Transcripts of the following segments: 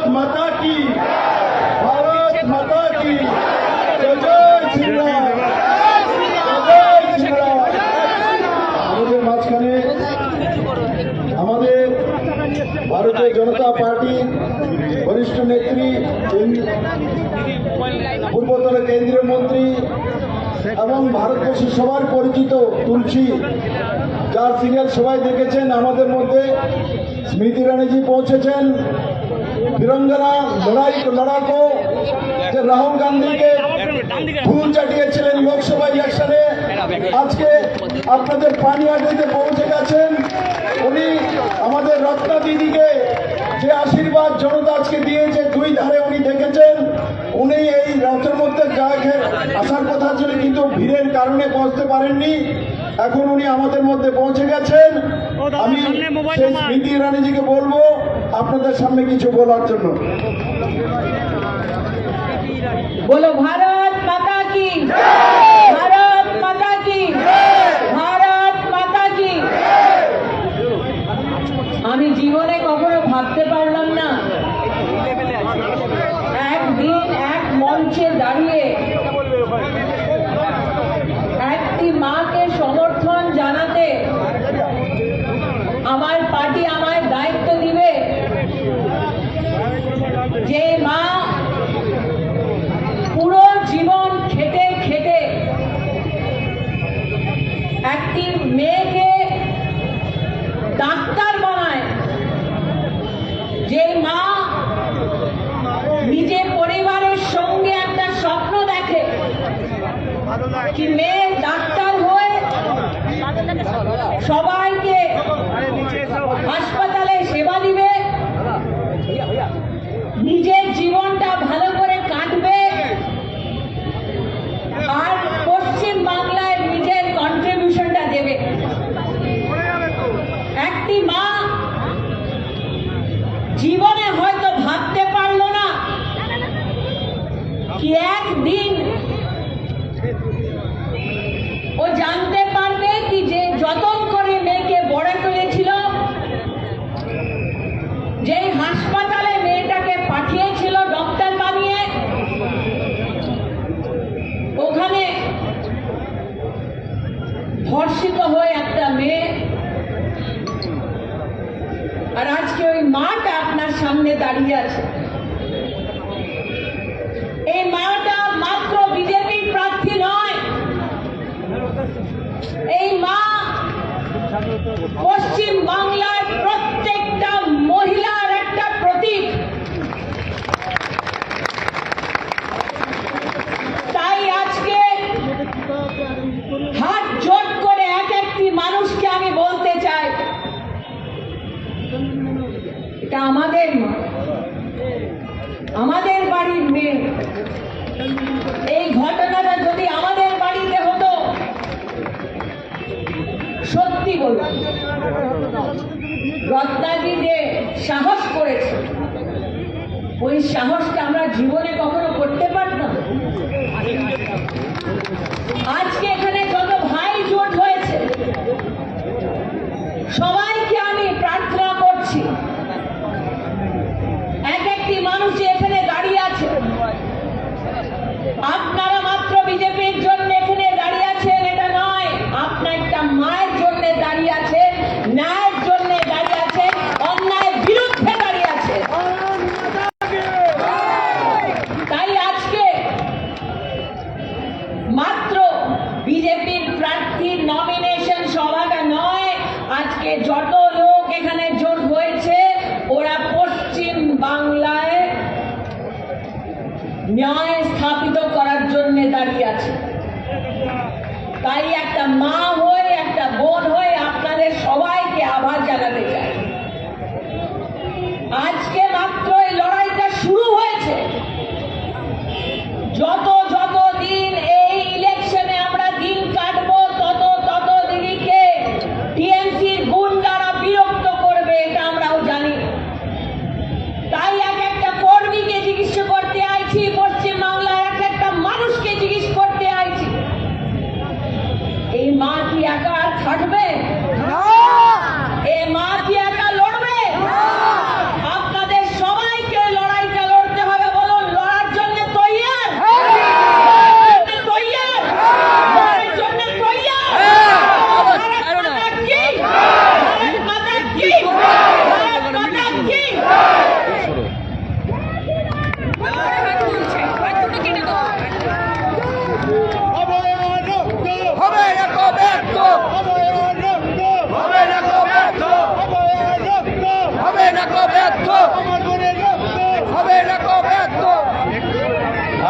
माता की, भारत माता की जय जय श्री राम, जय श्री राम। আমাদের মাঝখানে আমাদের ভারতীয় জনতা পার্টি বরিষ্ঠ নেত্রী, পূর্বতন কেন্দ্রীয় মন্ত্রী এবং ভারতবর্ষের সবার পরিচিত তুলসী, যার সিরিয়াল সবাই দেখেছেন। আমাদের মধ্যে স্মৃতি ইরানিজি পৌঁছেছেন, বীরঙ্গনা লড়াকু যে রাহুল গান্ধীকে ফুল চাটিয়েছিলেন লোকসভা ইলেকশনে, আজকে আপনাদের পানিহাটিতে পৌঁছে গেছেন। উনি আমাদের রত্না দিদিকে যে আশীর্বাদ জনতা আজকে দিয়েছে, দুই ধারে উনি দেখেছেন। উনি এই রাতের মধ্যে আসার কথা ছিল, কিন্তু ভিড়ের কারণে পৌঁছতে পারেননি। এখন উনি আমাদের মধ্যে পৌঁছে গেছেন। আমি সেই স্মৃতি ইরানিজিকে বলবো আপনাদের সামনে কিছু বলার জন্য। বলো ভারত মাতা কি, ভারত মাতা কি, ভারত মাতা কি। আমি জীবনে কখনো ভাবতে পারলাম না একদিন এক মঞ্চে দাঁড়িয়ে একটি মাকে সমর্থন জানাতে আমার পার্টি আমায় দায়িত্ব দিবে। যে মা পুরো জীবন খেটে খেটে একটি মেয়েকে ডাক্তার বানায়, যে মা নিজের পরিবারের সঙ্গে একটা স্বপ্ন দেখে কি মেয়ে ডাক্তার হয়ে সবাইকে হাসপাতালে সেবা দিবে, নিজের জীবনটা ভালো করে কাটবে, আর পশ্চিম বাংলায় নিজের কন্ট্রিবিউশনটা দেবে। একটি মা জীবনে হয়তো ভাবতে পারলো না কি একদিন ও জানতে পারবে কি যে যতন করে মেয়েকে বড় করেছিল, যে হাসপাতালে মেয়েটাকে পাঠিয়েছিল ডক্টর বানিয়ে, ওখানে ধর্ষিত হয়ে একটা মেয়ে, আর আজকে ওই মাটা আপনার সামনে দাঁড়িয়ে আছে। এই মাটা মাত্র বিজেপির প্রার্থী নয়, এই মা পশ্চিম বাংলার প্রত্যেকটা মহিলার একটা প্রতীক। তাই আজকে হাত জোট করে এক একটি মানুষকে আমি বলতে চাই, এটা আমাদের মা, আমাদের বাড়ির মেয়ে। এই ঘটনাটা যদি আমাদের বাড়িতে হতো, সত্যি বলব রত্নাজি যে সাহস করেছে, ওই সাহসটা আমরা জীবনে কখনো করতে পারতাম। আজকে এখানে যত ভাই জোট হয়েছে সবাইকে আমি প্রার্থনা করছি, এক একটি মানুষ এখানে দাঁড়িয়ে আছে, আপনারা মাত্র বিজেপির জন্য এখানে দাঁড়িয়ে আছেন এটা নয়, আপনার একটা মায়ের জন্য দাঁড়িয়ে আছেন, ন্যায়ের জন্য দাঁড়িয়ে আছেন, অন্যায়ের বিরুদ্ধে দাঁড়িয়ে আছেন। তাই আজকে মাত্র বিজেপির প্রার্থীর নমিনেশন সভাটা নয়, আজকে যত লোক এখানে জোট হয়েছে ওরা পশ্চিম বাংলায় ন্যায় স্থাপিত করার জন্য দাঁড়িয়ে আছে। তাই একটা মা হয়ে, একটা বোন হয়ে আপনাদের সবাইকে আভার জানাতে চাই। আজকে মাত্র এই লড়াইটা শুরু হয়েছে। যত যত দিন এই ইলেকশনে আমরা দিন কাটবো, তত তত দিদিকে টিএমসির গুন্ডারা বিরক্ত করবে, এটা আমরাও জানি। তাই এক একটা কর্মীকে জিজ্ঞেস করতে আইছি, পশ্চিম বাংলার এক একটা মানুষকে জিজ্ঞেস করতে আইছি, এই মা কি একা আর থাকবে?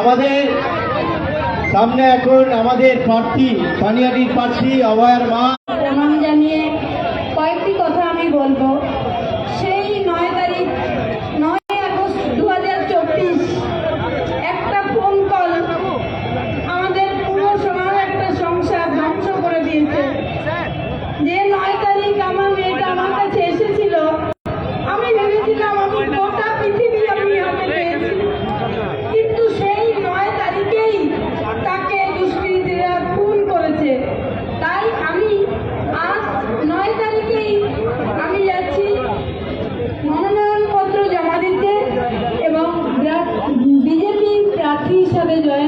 আমাদের সামনে এখন আমাদের প্রার্থী পানিহাটির প্রার্থী অভয়ার মা। প্রণাম জানিয়ে কয়েকটি কথা আমি বলবো। সেই 9 তারিখ 9 আগস্ট 2024 একটা ফোন কল আমাদের পুরো সমাজ একটা সংসার ধ্বংস করে দিয়েছে। যে 9 তারিখ আমার মেয়েটা আমার কাছে এসেছিল, আমি ভেবেছিলাম আমি গোটা পৃথিবী আমি হাতে পেয়েছি, কিন্তু সেই 9 তারিখেই তাকে দুষ্কৃতীরা খুন করেছে। তাই আমি আজ 9 তারিখেই আমি যাচ্ছি মনোনয়নপত্র জমা দিতে এবং বিজেপি প্রার্থী হিসাবে জয়